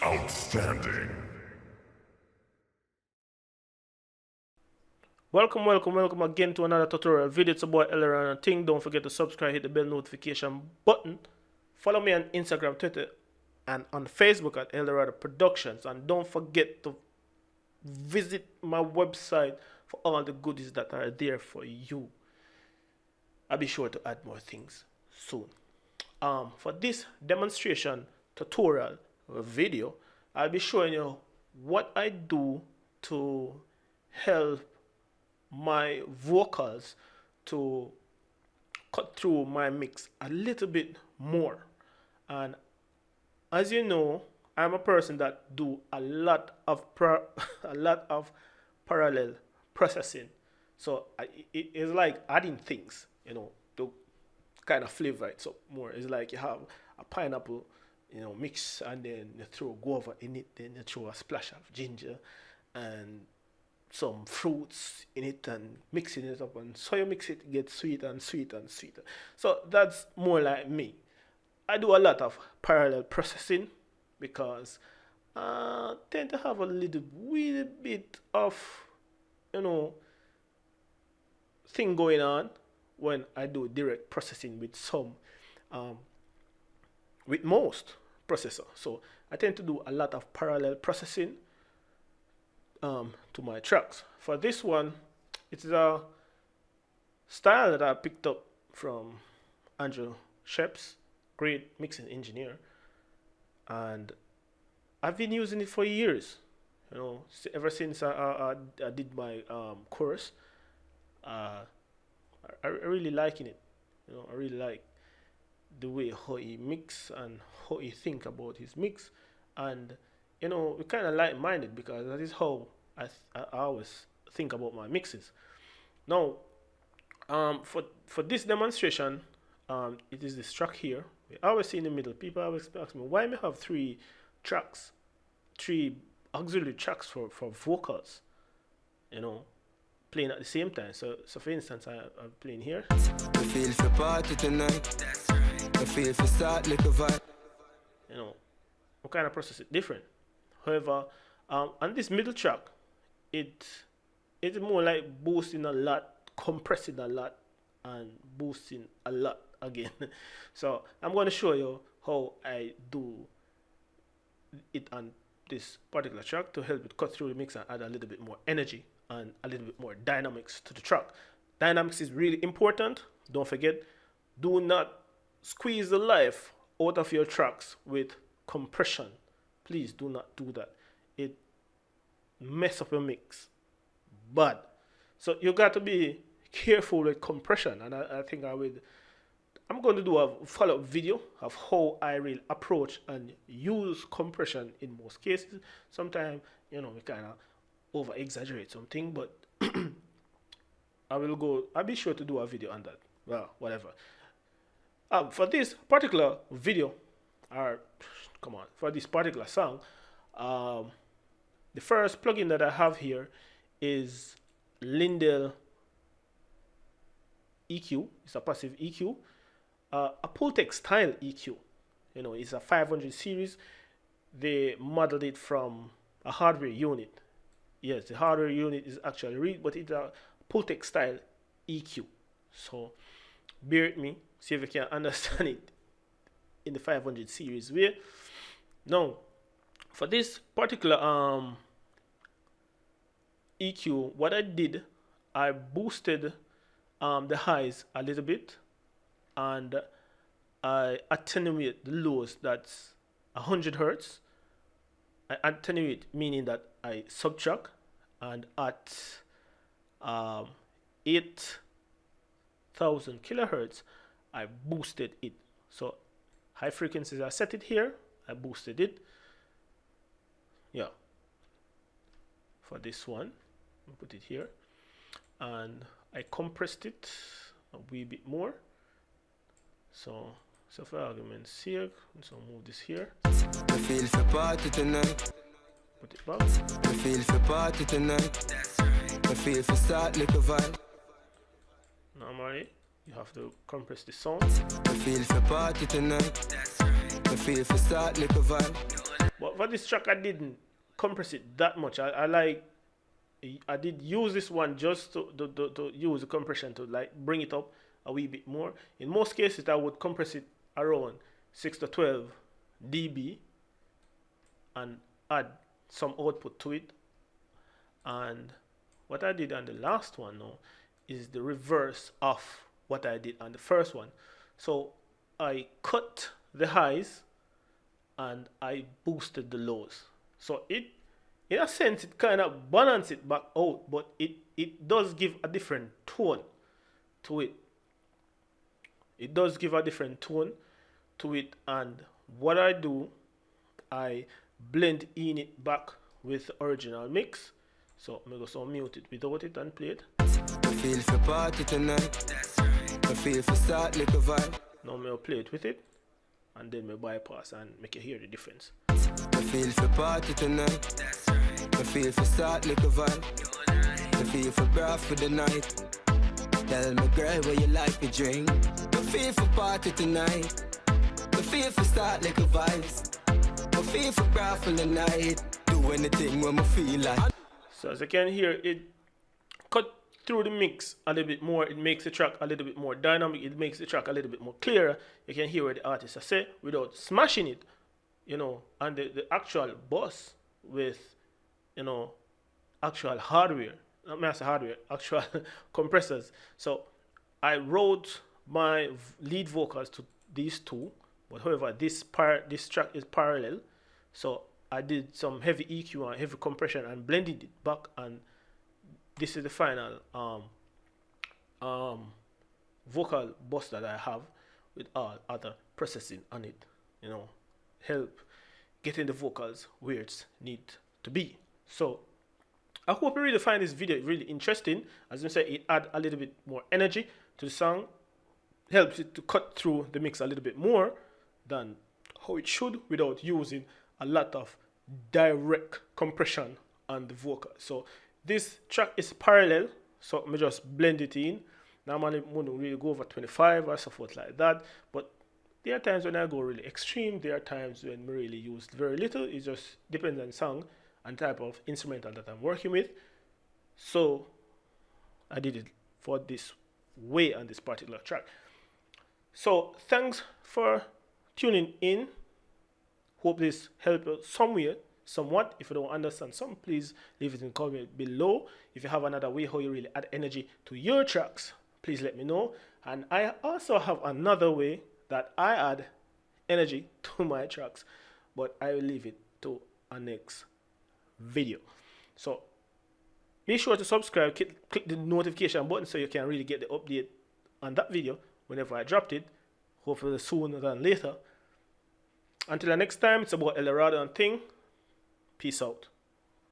Outstanding. Welcome again to another tutorial video. It's your boy Elleran and Ting. Don't forget to subscribe, hit the bell notification button. Follow me on Instagram, Twitter, and on Facebook at Eldorado Productions. And don't forget to visit my website for all the goodies that are there for you. I'll be sure to add more things soon. For this demonstration tutorial video, I'll be showing you what I do to help my vocals to cut through my mix a little bit more. And as you know, I'm a person that do a lot of parallel processing. So it's like adding things, to kind of flavor it up more. It's like you have a pineapple, mix, and then you throw guava in it, then you throw a splash of ginger and some fruits in it and mixing it up, and so you mix it, get sweeter and sweeter and sweeter. So that's more like me. I do a lot of parallel processing because I tend to have a little bit of thing going on when I do direct processing with with most processor. So I tend to do a lot of parallel processing to my tracks. For this one, it's a style that I picked up from Andrew Sheps, great mixing engineer, and I've been using it for years. Ever since I did my course, I really liking it. I really like the way how he mix and how he think about his mix, and we kind of like-minded because that is how I always think about my mixes. Now, for this demonstration, it is this track here. We always see in the middle. People always ask me why me have three auxiliary tracks for vocals, playing at the same time. So for instance, I'm playing here. I feel for party tonight. I feel for start like a vibe. We kind of process it different. However, on this middle track, it's more like boosting a lot, compressing a lot, and boosting a lot again. So I'm going to show you how I do it on this particular track to help it cut through the mix and add a little bit more energy and a little bit more dynamics to the track. Dynamics is really important. Don't forget, do not squeeze the life out of your tracks with compression. Please do not do that. It mess up your mix bad. So you got to be careful with compression, and I think I'm going to do a follow-up video of how I really approach and use compression in most cases. Sometimes we kind of over exaggerate something, but I'll be sure to do a video on that. Well, whatever. For this particular video, for this particular song, the first plugin that I have here is Lindell EQ. It's a passive EQ, a Pultec style EQ. It's a 500 series. They modeled it from a hardware unit. Yes, the hardware unit is actually real, but it's a Pultec style EQ. So bear with me, see if you can understand it in the 500 series way. Now, for this particular EQ, what I did, I boosted the highs a little bit, and I attenuate the lows. That's 100 hertz. I attenuate meaning that I subtract, and at 8,000 kilohertz, I boosted it. So high frequencies, I set it here, I boosted it. Yeah. For this one, I put it here, and I compressed it a wee bit more. So for argument's sake, so move this here. I feel for party tonight. Put it back. I feel for party tonight. I feel for start like a vibe. Normally, you have to compress the sound. I feel for party tonight. I feel for start like a vibe. But for this track, I didn't compress it that much. I did use this one just to use the compression to like bring it up a wee bit more. In most cases, I would compress it around 6 to 12 dB and add some output to it. And what I did on the last one now is the reverse of what I did on the first one. So I cut the highs and I boosted the lows. So it, in a sense, it kind of balances it back out, but it does give a different tone to it. It does give a different tone to it, and what I do, I blend in it back with the original mix. So I'm going to mute it without it and play it. I feel for party tonight. I feel for start like a vibe. Now I'm going to play it with it, and then I bypass and make you hear the difference. I feel for party tonight. I feel for start like a vibe. I feel for graph for the night. Tell me, girl, where you like to drink. I feel for party tonight. I feel for start like a vibes. I feel for graph for the night. Do anything when I feel like. So as you can hear, it cut through the mix a little bit more. It makes the track a little bit more dynamic. It makes the track a little bit more clearer. You can hear what the artist has said without smashing it, you know, and the actual bus with, you know, actual hardware. Not master hardware, actual compressors. So I wrote my lead vocals to these two, but however, this track is parallel. So I did some heavy EQ and heavy compression and blended it back, and this is the final vocal bus that I have with all other processing on it. You know, help getting the vocals where it's need to be. So I hope you really find this video really interesting. As I said, it adds a little bit more energy to the song, helps it to cut through the mix a little bit more than how it should without using a lot of direct compression on the vocal. So this track is parallel, so I just blend it in. Normally I wouldn't really go over 25 or so forth like that, but there are times when I go really extreme. There are times when I really use very little. It just depends on the song and type of instrumental that I'm working with. So I did it for this way on this particular track. So thanks for tuning in. Hope this helped you somewhat. If you don't understand some, please leave it in the comment below. If you have another way how you really add energy to your tracks, please let me know. And I also have another way that I add energy to my tracks, but I will leave it to our next video. So be sure to subscribe, click the notification button so you can really get the update on that video whenever I dropped it, hopefully sooner than later. Until the next time, it's about Eldorado and Thing. Peace out.